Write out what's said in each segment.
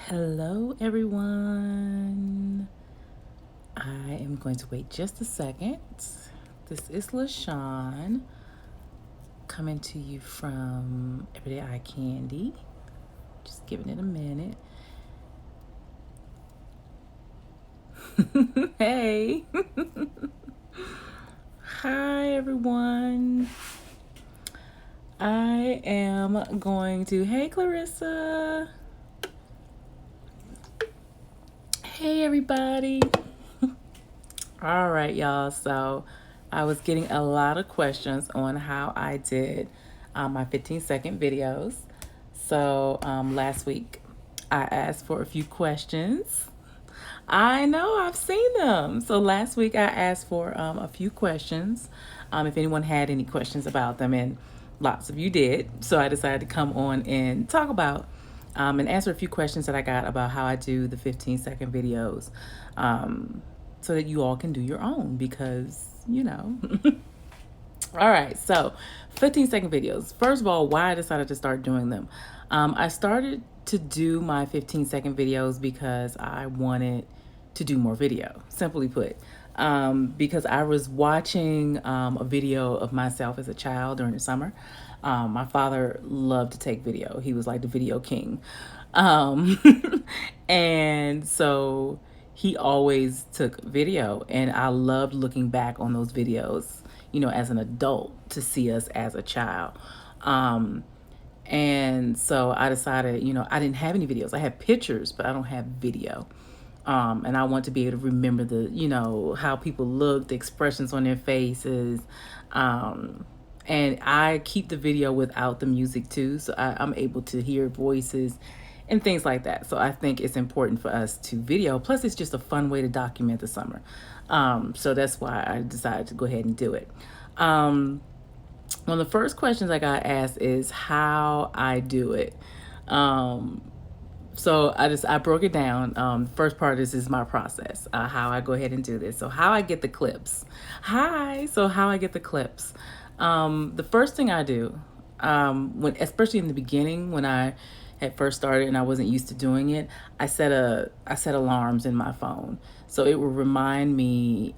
Hello, everyone. I am going to wait just a second. This is LaShawn coming to you from Everyday Eye Candy. Just giving it a minute. Hey. Hi, everyone. I am going to. Hey, Clarissa. Hey, everybody. All right, y'all. So I was getting a lot of questions on how I did my 15-second videos. So last week I asked for a few questions. I know, I've seen them. So last week I asked for a few questions, if anyone had any questions about them, and lots of you did. So I decided to come on and talk about and answer a few questions that I got about how I do the 15-second videos, so that you all can do your own because. All right, so 15-second videos. First of all, why I decided to start doing them. I started to do my 15-second videos because I wanted to do more video, simply put. Because I was watching a video of myself as a child during the summer. My father loved to take video. He was like the video king. And so he always took video, and I loved looking back on those videos, as an adult to see us as a child. And so I decided, I didn't have any videos. I have pictures, but I don't have video. And I want to be able to remember how people look, the expressions on their faces. And I keep the video without the music too, so I'm able to hear voices and things like that. So I think it's important for us to video. Plus, it's just a fun way to document the summer. So that's why I decided to go ahead and do it. One of the first questions I got asked is how I do it. So I broke it down. First part is my process, how I go ahead and do this. So how I get the clips. So how I get the clips. The first thing I do, especially in the beginning when I had first started and I wasn't used to doing it, I set alarms in my phone, so it will remind me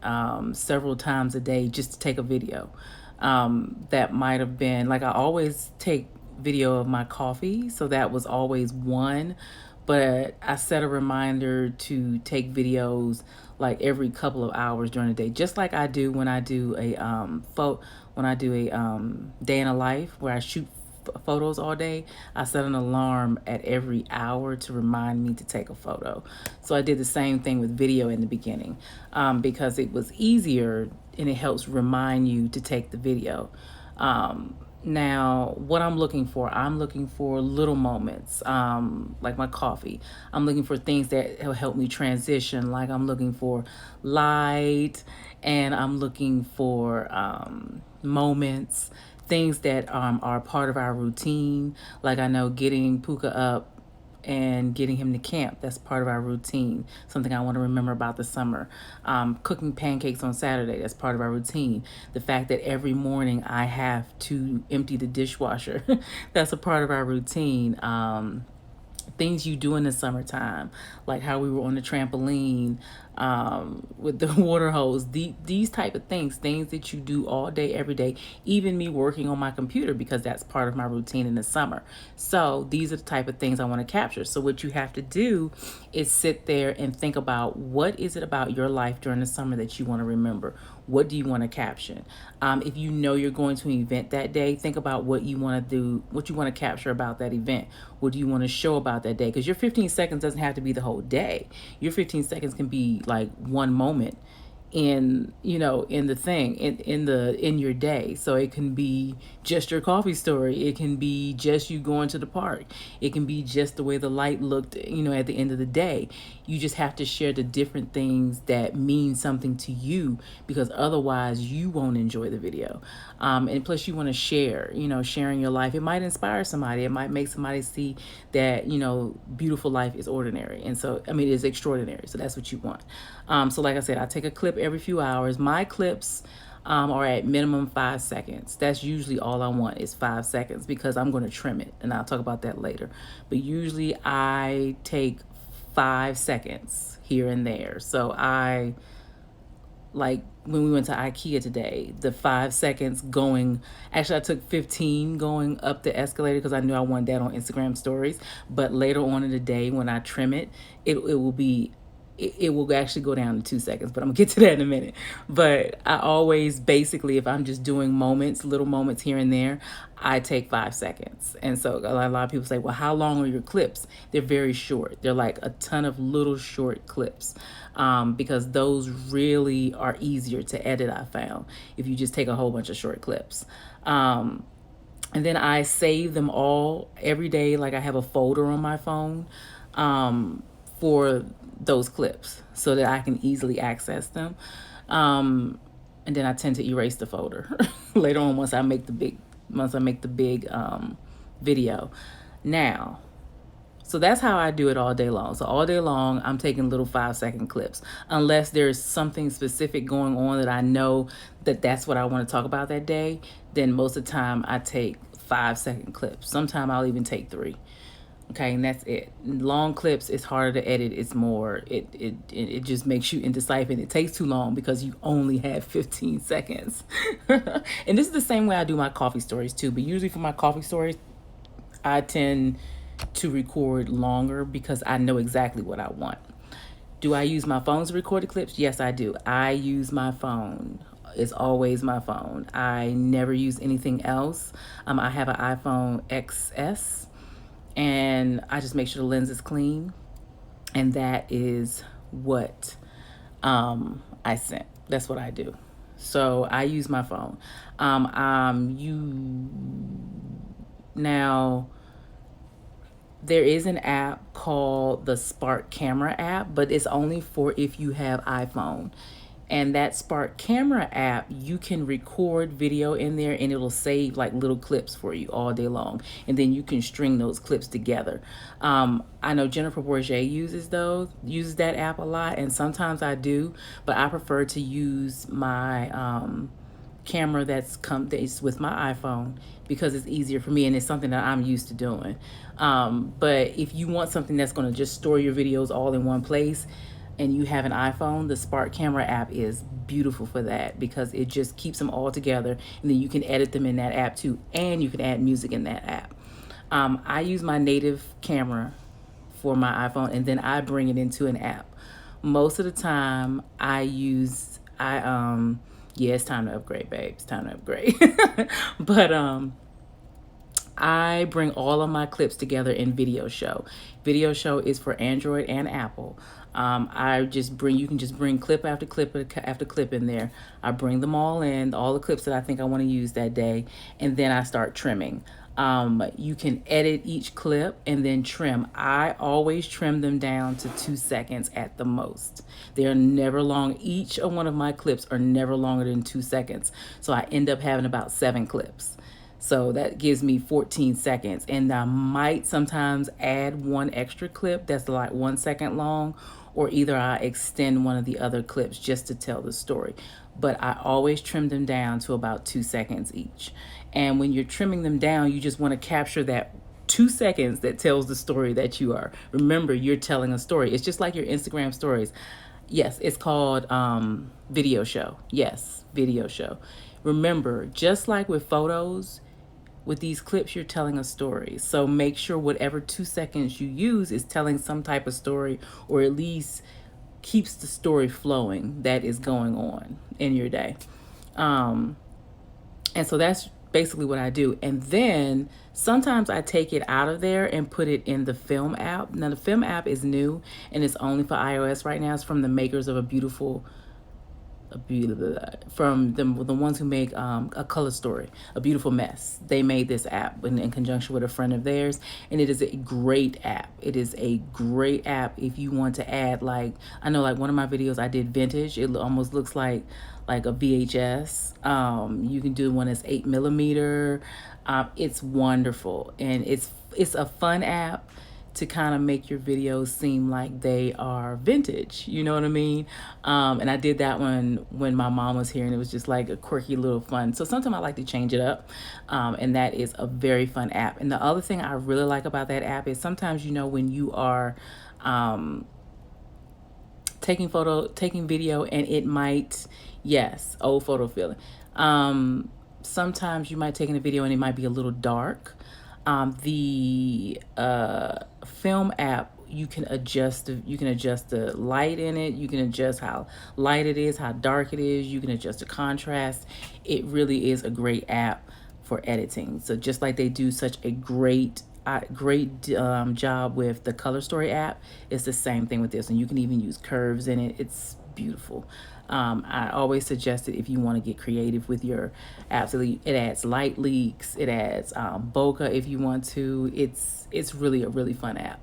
several times a day just to take a video. That might have been like I always take video of my coffee, so that was always one. But I set a reminder to take videos like every couple of hours during the day, just like I do when I do a day in a life where I shoot photos all day. I set an alarm at every hour to remind me to take a photo. So I did the same thing with video in the beginning, because it was easier and it helps remind you to take the video. Now, what I'm looking for little moments, like my coffee. I'm looking for things that will help me transition, like I'm looking for light, and I'm looking for moments, things that are part of our routine. Like I know getting Puka up and getting him to camp, that's part of our routine, something I want to remember about the summer. Cooking pancakes on Saturday, that's part of our routine. The fact that every morning I have to empty the dishwasher, that's a part of our routine. Things you do in the summertime, like how we were on the trampoline, with the water hose, these type of things that you do all day, every day, even me working on my computer, because that's part of my routine in the summer. So these are the type of things I want to capture. So what you have to do is sit there and think about, what is it about your life during the summer that you want to remember? What do you want to caption? If you know you're going to an event that day, think about what you want to do, what you want to capture about that event. What do you want to show about that day? Because your 15 seconds doesn't have to be the whole day. Your 15 seconds can be like one moment in the thing, in your day. So it can be just your coffee story, it can be just you going to the park, it can be just the way the light looked at the end of the day. You just have to share the different things that mean something to you, because otherwise you won't enjoy the video. And plus you want to share, sharing your life. It might inspire somebody, it might make somebody see that beautiful life is ordinary, and so it's extraordinary. So that's what you want. So like I said, I take a clip every few hours. My clips are at minimum 5 seconds. That's usually all I want, is 5 seconds, because I'm going to trim it, and I'll talk about that later. But usually I take 5 seconds here and there. So I, like when we went to IKEA today, the 5 seconds going, actually I took 15 going up the escalator because I knew I wanted that on Instagram stories. But later on in the day when I trim it, it will be, it will actually go down to 2 seconds, but I'm gonna get to that in a minute. But I always, basically, if I'm just doing moments, little moments here and there, I take 5 seconds. And so a lot of people say, well, how long are your clips? They're very short. They're like a ton of little short clips, because those really are easier to edit, I found, if you just take a whole bunch of short clips. And then I save them all every day. Like I have a folder on my phone for those clips so that I can easily access them. And then I tend to erase the folder later on once I make the big video. Now, so that's how I do it all day long. So all day long, I'm taking little 5-second clips, unless there's something specific going on that I know that that's what I want to talk about that day. Then most of the time I take 5-second clips. Sometimes I'll even take 3. Okay, and that's it. Long clips, it's harder to edit. It's more, it just makes you indecisive, and it takes too long because you only have 15 seconds. And this is the same way I do my coffee stories too. But usually for my coffee stories, I tend to record longer because I know exactly what I want. Do I use my phone to record the clips? Yes, I do. I use my phone. It's always my phone. I never use anything else. I have an iPhone XS. And I just make sure the lens is clean. And that is what I sent. That's what I do. So I use my phone. Now, there is an app called the Spark Camera app, but it's only for if you have iPhone. And that Spark Camera app, you can record video in there and it'll save like little clips for you all day long. And then you can string those clips together. I know Jennifer Bourget uses that app a lot, and sometimes I do, but I prefer to use my camera that's with my iPhone because it's easier for me and it's something that I'm used to doing. But if you want something that's going to just store your videos all in one place, and you have an iPhone, the Spark Camera app is beautiful for that because it just keeps them all together, and then you can edit them in that app too, and you can add music in that app. I use my native camera for my iPhone, and then I bring it into an app. Most of the time yeah, it's time to upgrade, babe. It's time to upgrade. But I bring all of my clips together in Video Show. Video Show is for Android and Apple. You can just bring clip after clip after clip in there. I bring them all in, all the clips that I think I want to use that day, and then I start trimming. You can edit each clip and then trim. I always trim them down to 2 seconds at the most. They are never long. Each one of my clips are never longer than 2 seconds. So I end up having about 7 clips. So that gives me 14 seconds. And I might sometimes add one extra clip that's like 1 second long, or either I extend one of the other clips just to tell the story. But I always trim them down to about 2 seconds each. And when you're trimming them down, you just want to capture that 2 seconds that tells the story that you are. Remember, you're telling a story. It's just like your Instagram stories. Yes, it's called Video Show. Yes, Video Show. Remember, just like with photos, with these clips, you're telling a story. So make sure whatever 2 seconds you use is telling some type of story, or at least keeps the story flowing that is going on in your day. And so that's basically what I do. And then sometimes I take it out of there and put it in the Film app. Now the Film app is new and it's only for iOS right now. It's from the makers of from the ones who make A Color Story, A Beautiful Mess. They made this app in conjunction with a friend of theirs, and it is a great app. It is a great app if you want to add, like, I know like one of my videos I did vintage. It almost looks like a VHS. You can do one that's 8mm. It's wonderful, and it's a fun app to kind of make your videos seem like they are vintage. You know what I mean? And I did that one when my mom was here, and it was just like a quirky little fun. So sometimes I like to change it up, and that is a very fun app. And the other thing I really like about that app is sometimes, you know, when you are taking video, and it might, yes, old photo feeling. Sometimes you might take in a video and it might be a little dark. The film app, you can adjust the light in it. You can adjust how light it is, how dark it is. You can adjust the contrast. It really is a great app for editing. So just like they do such a great job with the Color Story app, it's the same thing with this, and you can even use curves in it. It's beautiful. I always suggest it if you want to get creative with your apps. It adds light leaks, it adds bokeh if you want to. It's really a really fun app.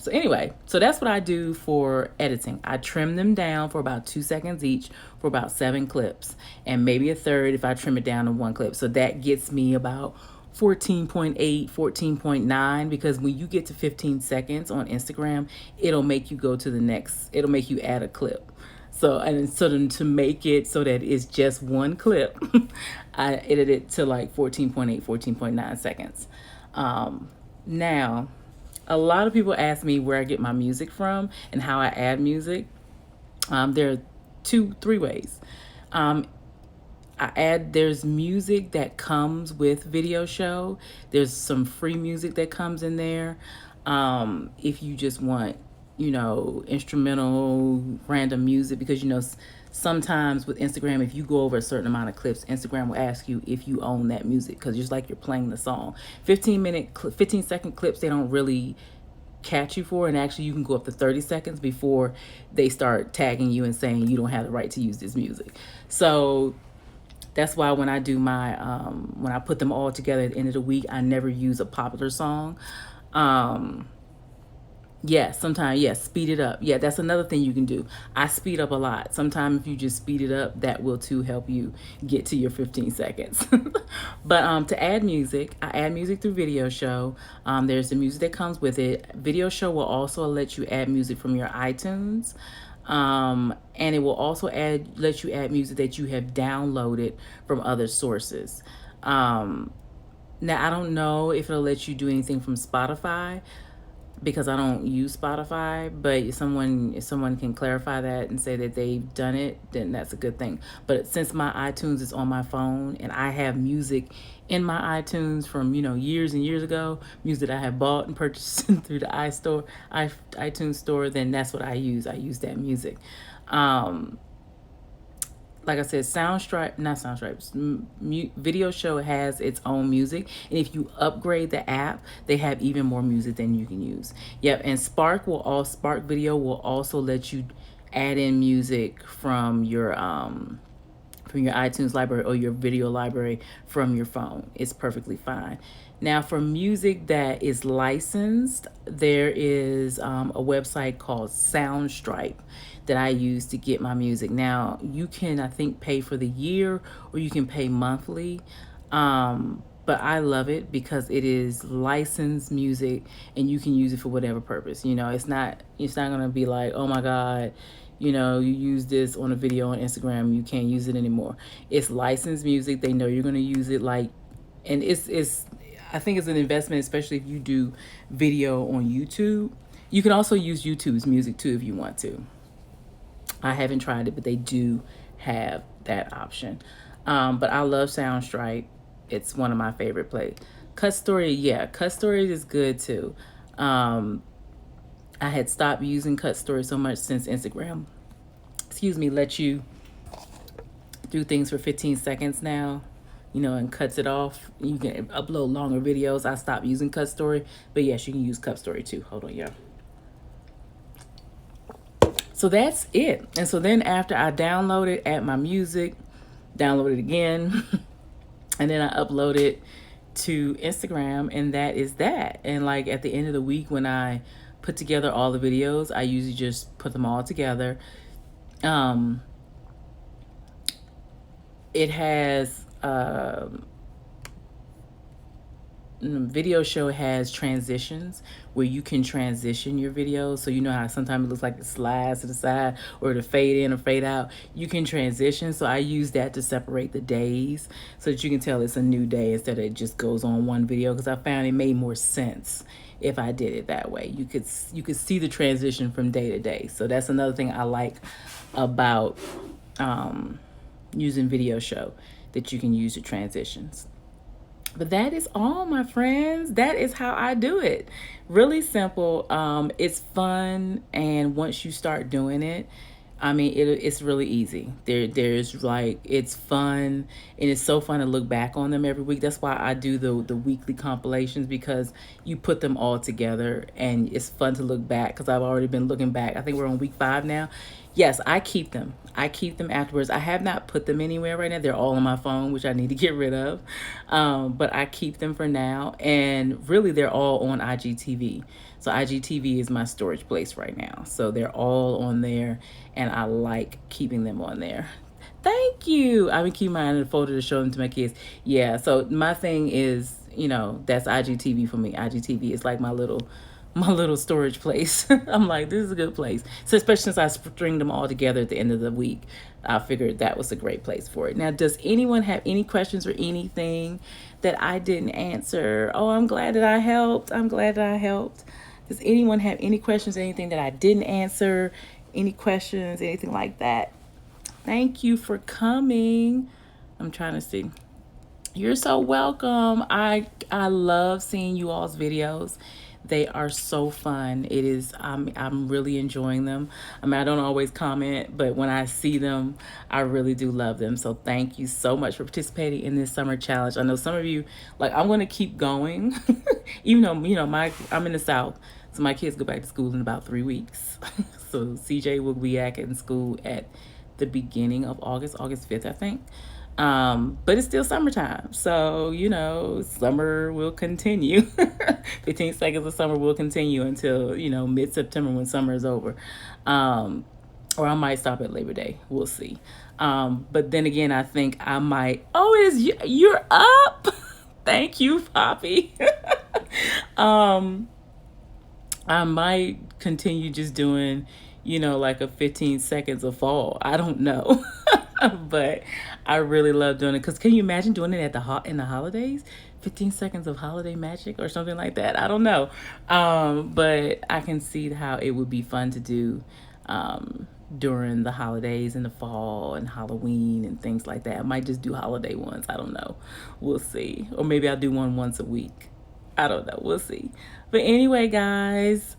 So anyway, so that's what I do for editing. I trim them down for about 2 seconds each for about 7 clips, and maybe a third if I trim it down to 1 clip. So that gets me about 14.8, 14.9, because when you get to 15 seconds on Instagram, it'll make you go to the next, it'll make you add a clip. So, and so then to make it so that it's just 1 clip, I edited it to like 14.8, 14.9 seconds. Now, a lot of people ask me where I get my music from and how I add music. There are 3 ways. There's music that comes with Video Show. There's some free music that comes in there. If you just want, you know, instrumental, random music, because, you know, sometimes with Instagram, if you go over a certain amount of clips, Instagram will ask you if you own that music, because just like you're playing the song. 15-second clips, they don't really catch you for, and actually you can go up to 30 seconds before they start tagging you and saying you don't have the right to use this music. So that's why when I do my, when I put them all together at the end of the week, I never use a popular song. Yeah, sometimes, yeah, speed it up. Yeah, that's another thing you can do. I speed up a lot. Sometimes if you just speed it up, that will too help you get to your 15 seconds. But to add music, I add music through Video Show. There's the music that comes with it. Video Show will also let you add music from your iTunes. And it will also let you add music that you have downloaded from other sources. Now, I don't know if it'll let you do anything from Spotify, because I don't use Spotify, but if someone can clarify that and say that they've done it, then that's a good thing. But since my iTunes is on my phone and I have music in my iTunes from, you know, years and years ago, music that I have bought and purchased through the iTunes store, then that's what I use. I use that music. Like I said, Video Show has its own music, and if you upgrade the app, they have even more music than you can use. Yep, and Spark Video will also let you add in music from your iTunes library or your video library from your phone. It's perfectly fine. Now, for music that is licensed, there is a website called Soundstripe that I use to get my music. Now, you can, I think, pay for the year or you can pay monthly. But I love it because it is licensed music and you can use it for whatever purpose. You know, it's not gonna be like, oh my God, you know, you use this on a video on Instagram, you can't use it anymore. It's licensed music. They know you're gonna use it, like, and it's I think it's an investment, especially if you do video on YouTube. You can also use YouTube's music too if you want to. I haven't tried it, but they do have that option. But I love Soundstripe. It's one of my favorite plays. Cut Story, yeah, Cut Story is good too. I had stopped using Cut Story so much since Instagram, let you do things for 15 seconds now, you know, and cuts it off. You can upload longer videos. I stopped using Cut Story, but yes, you can use Cut Story too. Hold on, y'all. So that's it. And so then after I download it, add my music, download it again, and then I upload it to Instagram, and that is that. And like at the end of the week when I put together all the videos, I usually just put them all together. It has Video Show has transitions where you can transition your videos. So you know how sometimes it looks like it slides to the side or to fade in or fade out. You can transition. So I use that to separate the days so that you can tell it's a new day instead of it just goes on one video, because I found it made more sense if I did it that way. You could see the transition from day to day. So that's another thing I like about using Video Show, that you can use the transitions. But that is all, my friends. That is how I do it. Really simple. It's fun, and once you start doing it, I mean, it's really easy. There's like, it's fun, and it's so fun to look back on them every week. That's why I do the weekly compilations, because you put them all together, and it's fun to look back. Because I've already been looking back. I think we're on week 5 now. Yes, I keep them. I keep them afterwards. I have not put them anywhere right now. They're all on my phone, which I need to get rid of. But I keep them for now, and really, they're all on IGTV. So IGTV is my storage place right now. So they're all on there, and I like keeping them on there. Thank you. I've been keeping mine in a folder to show them to my kids. Yeah, so my thing is, that's IGTV for me. IGTV is like my little storage place. I'm like, this is a good place. So especially since I string them all together at the end of the week, I figured that was a great place for it. Now, does anyone have any questions or anything that I didn't answer? Oh, I'm glad that I helped. I'm glad that I helped. Does anyone have any questions, anything that I didn't answer? Any questions, anything like that? Thank you for coming. I'm trying to see. You're so welcome. I love seeing you all's videos. They are so fun. It is, I'm really enjoying them. I mean, I don't always comment, but when I see them, I really do love them. So thank you so much for participating in this summer challenge. I know some of you, like, I'm going to keep going, even though, I'm in the South, so my kids go back to school in about 3 weeks. So CJ will be back in school at the beginning of August 5th, I think. But it's still summertime. So, summer will continue. 15 seconds of summer will continue until, mid-September when summer is over. Or I might stop at Labor Day. We'll see. But then again, I think I might. Oh, it is you're up. Thank you, Poppy. I might continue just doing, like a 15 seconds of fall. I don't know. But I really love doing it, because can you imagine doing it in the holidays? 15 seconds of holiday magic or something like that. I don't know. But I can see how it would be fun to do during the holidays in the fall and Halloween and things like that. I might just do holiday ones. I don't know. We'll see. Or maybe I'll do one once a week. I don't know. We'll see. But anyway, guys,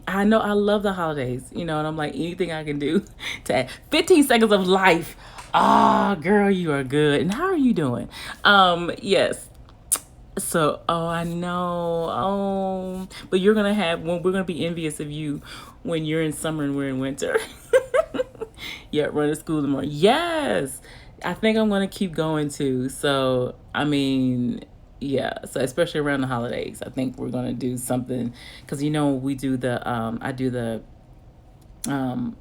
I know I love the holidays, and I'm like, anything I can do to add 15 seconds of life. Ah, girl, you are good. And how are you doing? Yes. So, I know. Oh, but we're going to be envious of you when you're in summer and we're in winter. Yeah, run to school tomorrow. Yes. I think I'm going to keep going too. So, I mean, yeah, so especially around the holidays, I think we're going to do something, because we do I do the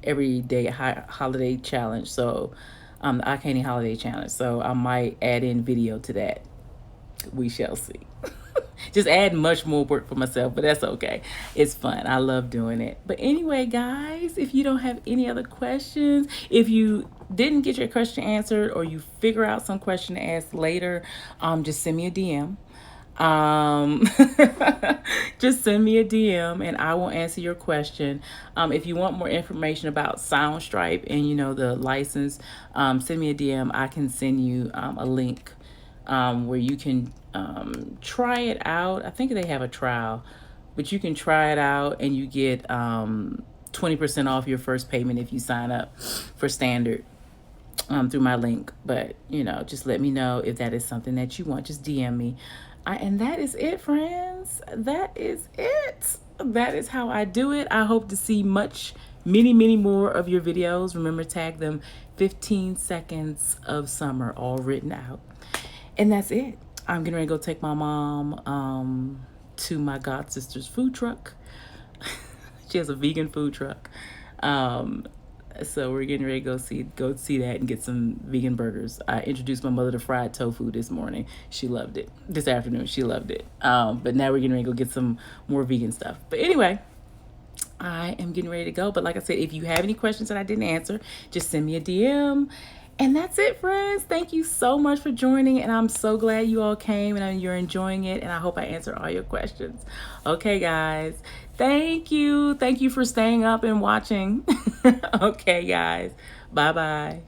everyday holiday challenge. So the I Can't Eat Holiday Challenge. So I might add in video to that. We shall see. Just add much more work for myself, but that's okay. It's fun. I love doing it. But anyway, guys, if you don't have any other questions, if you didn't get your question answered, or you figure out some question to ask later, just send me a DM. Just send me a DM and I will answer your question. If you want more information about Soundstripe and the license, send me a DM. I can send you a link where you can try it out. I think they have a trial, but you can try it out and you get 20% off your first payment if you sign up for standard through my link. But just let me know if that is something that you want. Just DM me. And that is it, friends. That is it. That is how I do it. I hope to see many, many more of your videos. Remember, tag them 15 seconds of summer, all written out. And that's it. I'm getting ready to go take my mom to my god sister's food truck. She has a vegan food truck. So we're getting ready to go see that and get some vegan burgers. I introduced my mother to fried tofu this morning. She loved it. This afternoon, she loved it. But now we're getting ready to go get some more vegan stuff. But anyway, I am getting ready to go. But like I said, if you have any questions that I didn't answer, just send me a DM. And that's it, friends. Thank you so much for joining. And I'm so glad you all came and you're enjoying it. And I hope I answered all your questions. Okay, guys. Thank you. Thank you for staying up and watching. Okay, guys. Bye-bye.